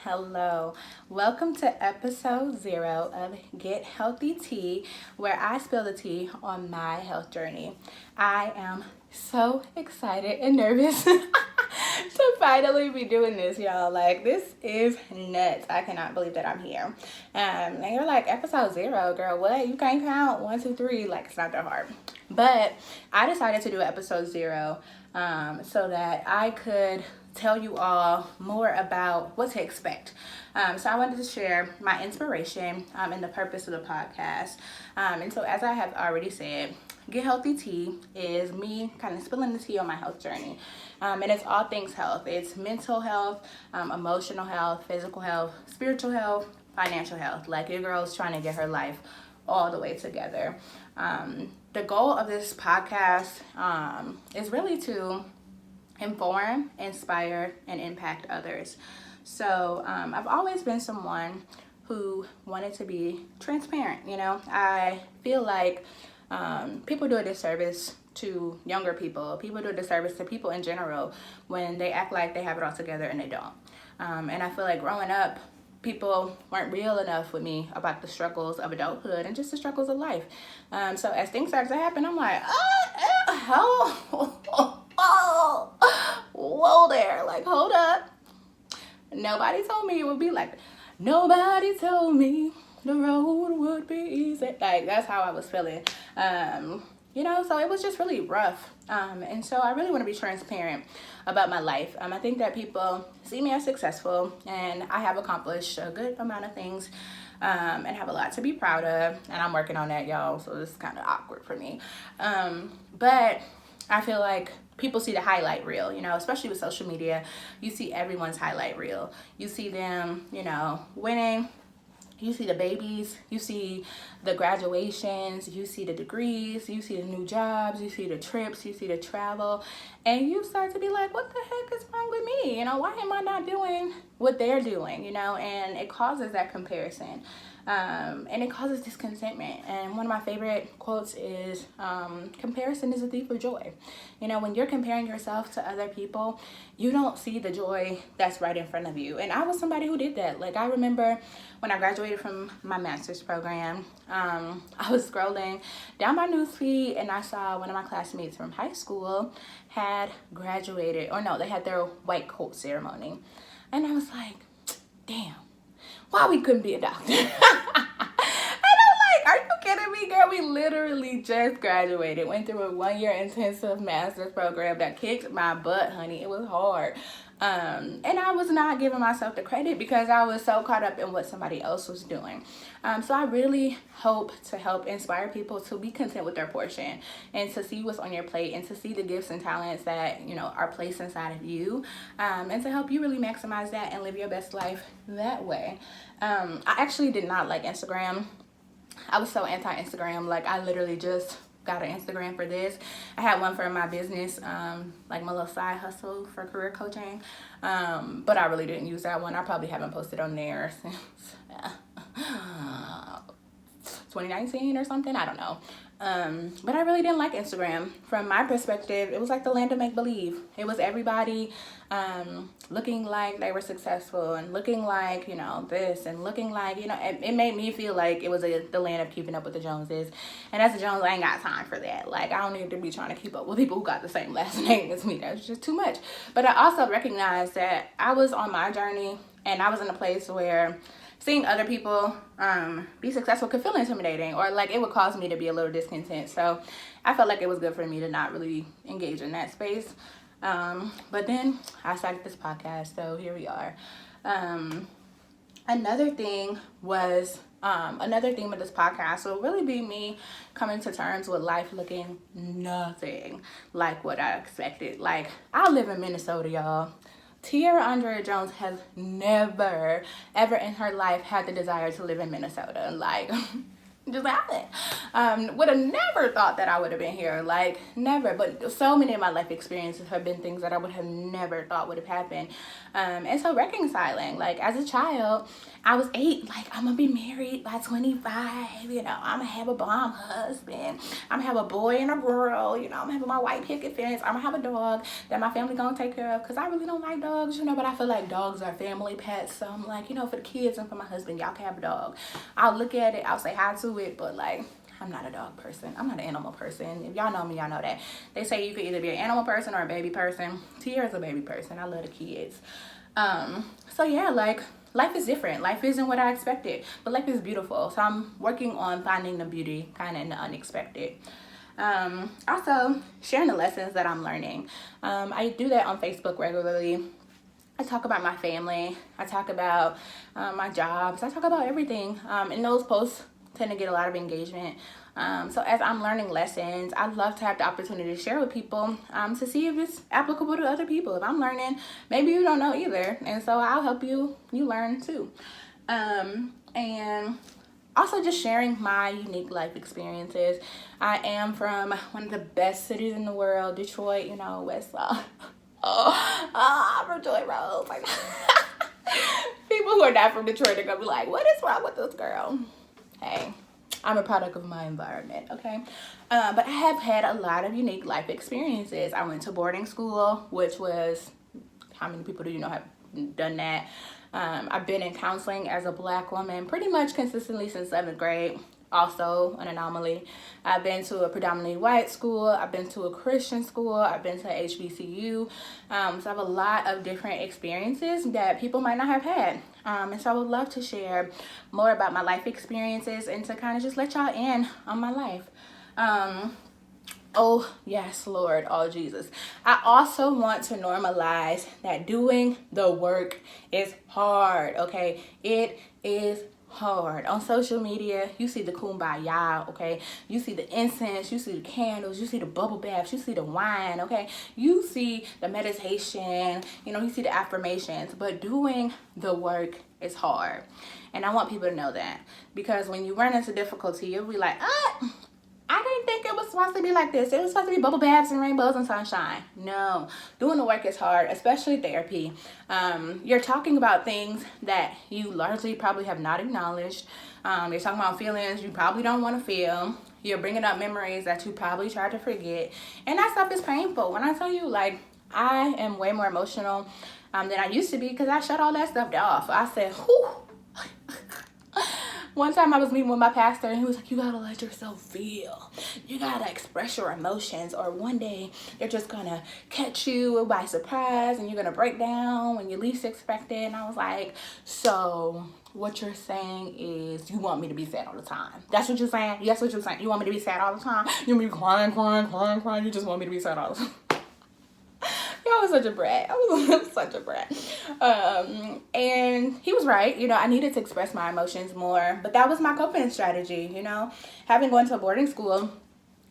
hello. Welcome to episode 0 of Get Healthy Tea, where I spill the tea on my health journey. I am so excited and nervous to finally be doing this, y'all. Like, this is nuts. I cannot believe that I'm here. And you're like, episode 0, girl, what? You can't count 1, 2, 3. Like, it's not that hard. But I decided to do episode 0 so that I could tell you all more about what to expect. So I wanted to share my inspiration and the purpose of the podcast. And so as I have already said, Get Healthy Tea is me kind of spilling the tea on my health journey. And it's all things health. It's mental health, emotional health, physical health, spiritual health, financial health. Like, your girl's trying to get her life all the way together. The goal of this podcast is really to inform, inspire, and impact others. So I've always been someone who wanted to be transparent. You know, I feel like people do a disservice to younger people. People do a disservice to people in general when they act like they have it all together and they don't. And I feel like growing up, people weren't real enough with me about the struggles of adulthood and just the struggles of life. So as things start to happen, I'm like, whoa there, like, hold up. Nobody told me it would be like that. Nobody told me the road would be easy. Like, that's how I was feeling. So it was just really rough. And so I really want to be transparent about my life. I think that people see me as successful, and I have accomplished a good amount of things, and have a lot to be proud of. And I'm working on that, y'all, so it's kind of awkward for me. But I feel like people see the highlight reel, especially with social media. You see everyone's highlight reel. You see them, winning. You see the babies, you see the graduations, you see the degrees, you see the new jobs, you see the trips, you see the travel, and you start to be like, what the heck is wrong with me? Why am I not doing what they're doing? And it causes that comparison. And it causes discontentment. And one of my favorite quotes is, comparison is a thief of joy. When you're comparing yourself to other people, you don't see the joy that's right in front of you. And I was somebody who did that. Like, I remember when I graduated from my master's program, I was scrolling down my newsfeed and I saw one of my classmates from high school had graduated, or no, they had their white coat ceremony. And I was like, damn, why we couldn't be a doctor? And I'm like, are you kidding me, girl? We literally just graduated, went through a 1-year intensive master's program that kicked my butt, honey. It was hard. And I was not giving myself the credit because I was so caught up in what somebody else was doing. So I really hope to help inspire people to be content with their portion and to see what's on your plate and to see the gifts and talents that, are placed inside of you, and to help you really maximize that and live your best life that way. I actually did not like Instagram. I was so anti-Instagram. Like, I literally just got an Instagram for this. I had one for my business, like my little side hustle for career coaching, but I really didn't use that one. I probably haven't posted on there since 2019 or something. I don't know. But I really didn't like Instagram. From my perspective, it was like the land of make-believe. It was everybody looking like they were successful and looking like, this and looking like, it made me feel like it was the land of keeping up with the Joneses. And as a Jones, I ain't got time for that. Like, I don't need to be trying to keep up with people who got the same last name as me. That's just too much. But I also recognized that I was on my journey and I was in a place where seeing other people be successful could feel intimidating, or like it would cause me to be a little discontent. So I felt like it was good for me to not really engage in that space. But then I started this podcast, so here we are. Another theme with this podcast will really be me coming to terms with life looking nothing like what I expected. Like, I live in Minnesota, y'all. Tiara Andrea Jones has never, ever in her life had the desire to live in Minnesota. Like, just happened. Would have never thought that I would have been here, like never. But so many of my life experiences have been things that I would have never thought would have happened. And so reconciling, like as a child, I was 8, like I'm gonna be married by 25, you know, I'm gonna have a bomb husband, I'm gonna have a boy and a girl, you know, I'm gonna have my white picket fence, I'm gonna have a dog that my family gonna take care of, because I really don't like dogs, you know, but I feel like dogs are family pets. So I'm like, you know, for the kids and for my husband, y'all can have a dog. I'll look at it, I'll say hi to it, but like I'm not a dog person. I'm not an animal person. If y'all know me, y'all know that. They say you can either be an animal person or a baby person. Tiara's a baby person. I love the kids. So yeah, like life is different. Life isn't what I expected, but life is beautiful. So I'm working on finding the beauty kind of in the unexpected. Also sharing the lessons that I'm learning. I do that on Facebook regularly. I talk about my family. I talk about my jobs. I talk about everything. And those posts tend to get a lot of engagement. So as I'm learning lessons, I'd love to have the opportunity to share with people to see if it's applicable to other people. If I'm learning, maybe you don't know either. And so I'll help you learn too. And also just sharing my unique life experiences. I am from one of the best cities in the world, Detroit, you know, West Side. I'm from Joy Rose. Like, people who are not from Detroit are gonna be like, what is wrong with this girl? Hey, I'm a product of my environment, okay? But I have had a lot of unique life experiences. I went to boarding school, which was, how many people do you know have done that? I've been in counseling as a Black woman pretty much consistently since 7th grade. Also an anomaly. I've been to a predominantly white school. I've been to a Christian school. I've been to HBCU. So I have a lot of different experiences that people might not have had. And so I would love to share more about my life experiences and to kind of just let y'all in on my life. Oh, yes, Lord. Oh, Jesus. I also want to normalize that doing the work is hard, okay? It is hard. On social media, you see the kumbaya, okay? You see the incense, you see the candles, you see the bubble baths, you see the wine, okay? You see the meditation, you know, you see the affirmations, but doing the work is hard. And I want people to know that, because when you run into difficulty, you'll be like, I didn't think it was supposed to be like this. It was supposed to be bubble baths and rainbows and sunshine. No, doing the work is hard, especially therapy. You're talking about things that you largely probably have not acknowledged. You're talking about feelings you probably don't want to feel. You're bringing up memories that you probably tried to forget. And that stuff is painful. When I tell you, like, I am way more emotional than I used to be, because I shut all that stuff off. I said, whew. One time I was meeting with my pastor and he was like, you gotta let yourself feel. You gotta express your emotions, or one day they're just gonna catch you by surprise and you're gonna break down when you least expect it. And I was like, so what you're saying is you want me to be sad all the time? That's what you're saying? Yes, what you're saying. You want me to be sad all the time? You want me to be crying? You just want me to be sad all the time? I was such a brat. I was such a brat. And he was right. You know, I needed to express my emotions more. But that was my coping strategy, you know. Having gone to a boarding school,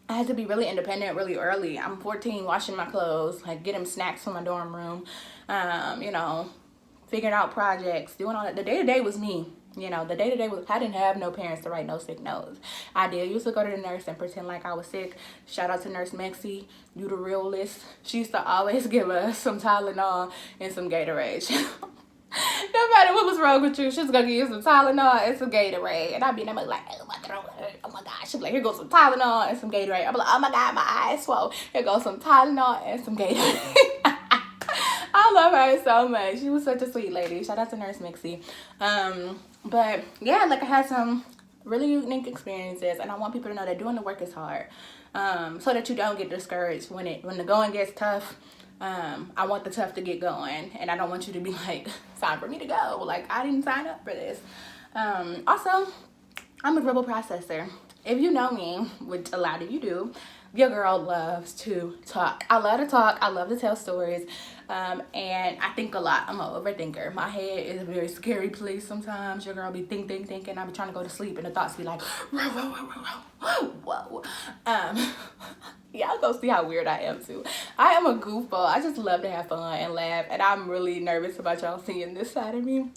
I had to be really independent really early. I'm 14, washing my clothes, like getting snacks from my dorm room, you know, figuring out projects, doing all that. The day-to-day was me. You know, the day-to-day was, I didn't have no parents to write no sick notes. I did used to go to the nurse and pretend like I was sick. Shout out to Nurse Mexie, you the realist. She used to always give us some Tylenol and some Gatorade. No matter what was wrong with you, she was gonna give you some Tylenol and some Gatorade. And I'd be like, oh my throat hurt. Oh my God. She'd be like, here goes some Tylenol and some Gatorade. I'd be like, oh my God, my eyes swole. Here goes some Tylenol and some Gatorade. I love her so much. She was such a sweet lady. Shout out to Nurse Mixie. But yeah, like I had some really unique experiences, and I want people to know that doing the work is hard, so that you don't get discouraged when the going gets tough. I want the tough to get going, and I don't want you to be like, it's time for me to go. Like, I didn't sign up for this. Also, I'm a verbal processor. If you know me, which a lot of you do, your girl loves to talk. I love to talk. I love to tell stories. And I think a lot. I'm an overthinker. My head is a very scary place sometimes. Your girl be thinking. I be trying to go to sleep and the thoughts be like, whoa. Y'all go see how weird I am too. I am a goofball. I just love to have fun and laugh. And I'm really nervous about y'all seeing this side of me.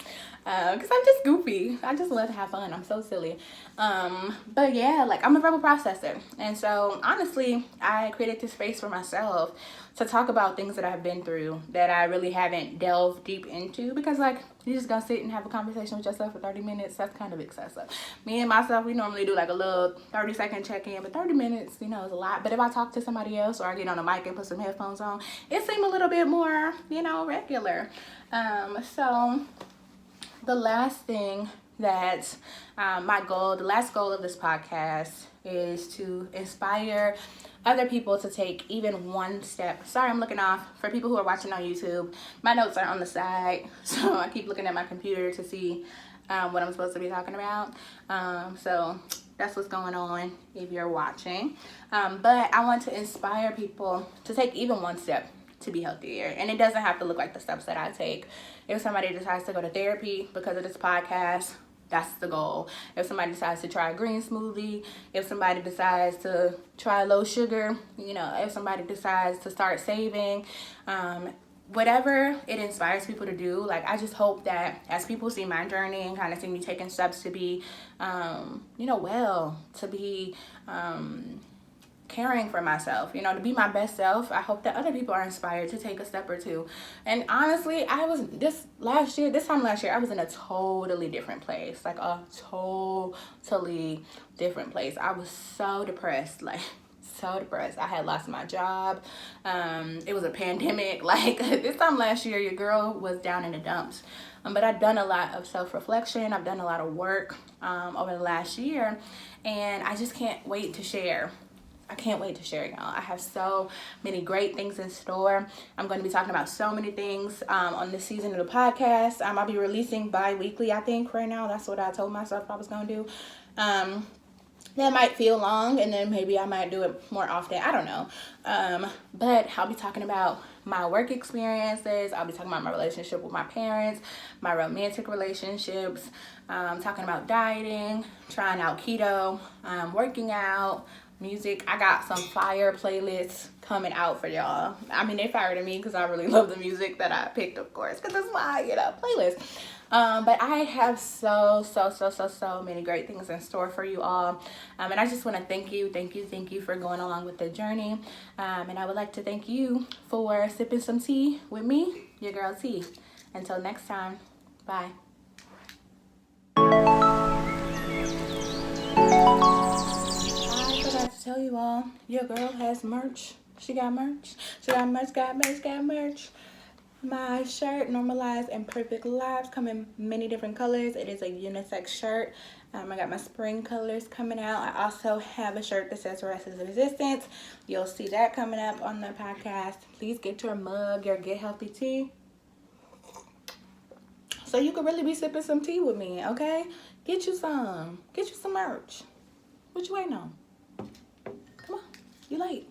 Because I'm just goofy. I just love to have fun. I'm so silly. But yeah, like I'm a verbal processor. And so honestly, I created this space for myself to talk about things that I've been through that I really haven't delved deep into, because like you just gonna sit and have a conversation with yourself for 30 minutes. That's kind of excessive. Me and myself, we normally do like a little 30-second check-in, but 30 minutes, you know, is a lot. But if I talk to somebody else or I get on a mic and put some headphones on, it seems a little bit more, you know, regular. So the last thing that the last goal of this podcast is to inspire other people to take even one step. Sorry, I'm looking off. For people who are watching on YouTube, my notes are on the side, so I keep looking at my computer to see what I'm supposed to be talking about. So that's what's going on if you're watching. But I want to inspire people to take even one step to be healthier. And it doesn't have to look like the steps that I take. If somebody decides to go to therapy because of this podcast, that's the goal. If somebody decides to try a green smoothie, if somebody decides to try low sugar, you know, if somebody decides to start saving, whatever it inspires people to do, like I just hope that as people see my journey and kind of see me taking steps to be, you know, to be caring for myself, you know, to be my best self, I hope that other people are inspired to take a step or two. And honestly, this time last year, I was in a totally different place, like a totally different place. I was so depressed, like so depressed. I had lost my job. It was a pandemic. Like this time last year, your girl was down in the dumps. But I've done a lot of self-reflection. I've done a lot of work over the last year, and I just can't wait to share. I can't wait to share, y'all. I have so many great things in store. I'm going to be talking about so many things on this season of the podcast. I'll be releasing bi-weekly, I think, right now. That's what I told myself I was going to do. That might feel long, and then maybe I might do it more often. I don't know. But I'll be talking about my work experiences. I'll be talking about my relationship with my parents, my romantic relationships, talking about dieting, trying out keto, working out, music. I got some fire playlists coming out for y'all. I mean, they fire to me because I really love the music that I picked, of course, because it's my, you know, playlist. But I have so many great things in store for you all. And I just want to thank you for going along with the journey. And I would like to thank you for sipping some tea with me, your girl T. Until next time, bye. I forgot to tell you all, your girl has merch. She got merch. Got merch. My shirt, Normalized and Perfect Lives, come in many different colors. It is a unisex shirt. I got my spring colors coming out. I also have a shirt that says Rest is Resistance. You'll see that coming up on the podcast. Please get your mug, your Get Healthy tea, so you can really be sipping some tea with me, okay? Get you some merch. What you waiting on? Come on, you late.